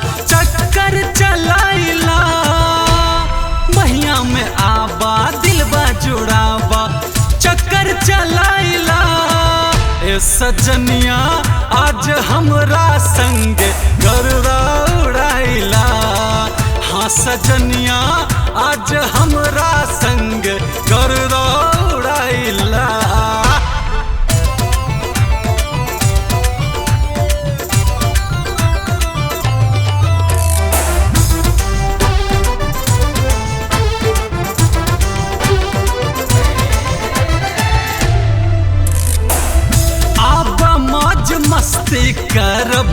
चक्कर चलाइला बहिया में आबा दिलबा जुड़ाबा चक्कर चलाइला ए सजनिया आज हमरा संग गर्दा उड़ाइला। हाँ सजनिया आज हमरा संग गर्दा उड़ाइला। मस्ती करब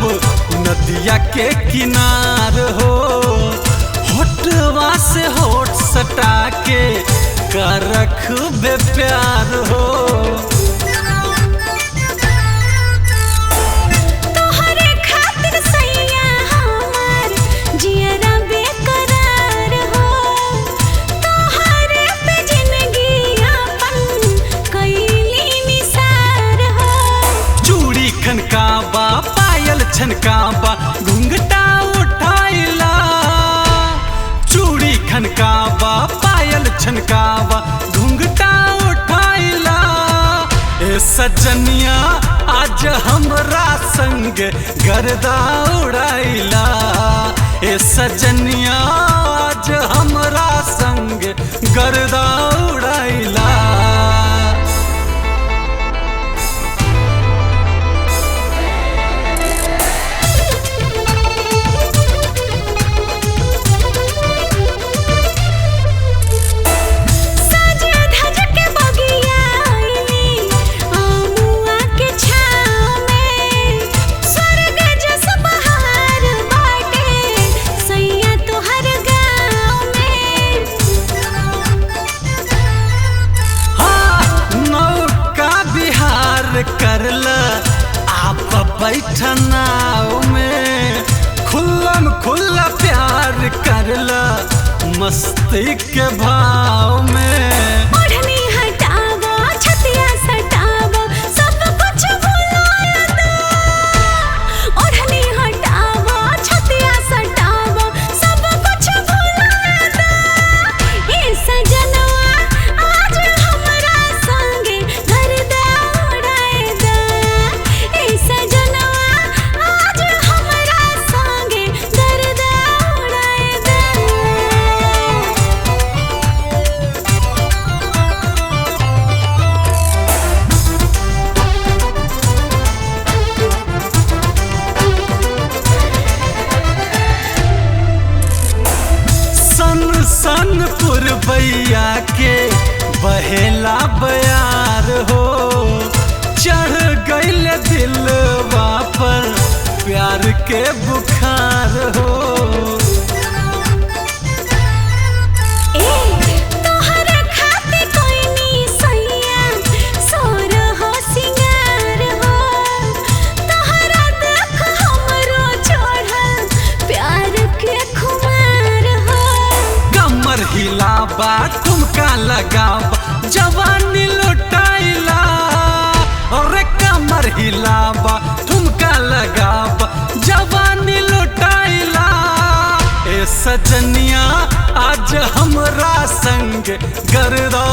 नदिया के किनार हो होठवा से होठ सटा के करख बे प्यार हो। तोहरे खातिर सैया हमार जियरा बेकरार हो तोहरे पे जिंदगी अपन कैली निसार हो। चूड़ी खनकाबा पायल छनकाबा घुंघटा उठाइला चूड़ी खनकाबा पायल छनकाबा घुंघटा उठाइला। ए सजनिया आज हमरा संग गर्दा उड़ाइला। ए सजनिया आज हमरा संग गर्दा उड़ाइला। करला आप बैठनाव में खुल्लम खुल्ला प्यार करला मस्ती के भाव में। ओढ़नी हटावा छतिया सटावा सब कुछ भुलाया दो। ओढ़नी हटावा छतिया सटावा सब कुछ भुलाया दो। ए सजनवा आज हमरा संगे गर्दा उड़ाए दो। ए सजनवा आज हमरा संगे गर्दा उड़ाए दो। सन सन पुरबैया के बहेला बयार हो चढ़ गइल दिलवा पर प्यार के बुखार हो। तोहरे खातिर कोइनी सैया सोर हो सिंगार हो तोहरा देख हमरो चढ़ल प्यार के खुमार हो। कमर हिलाबा ठुमका लगाबा जवानी लुटाइला। अरे कमर हिलाबा ठुमका लगाबा जवानी लुटाइला। ए सजनिया आज हमरा संग गर्दा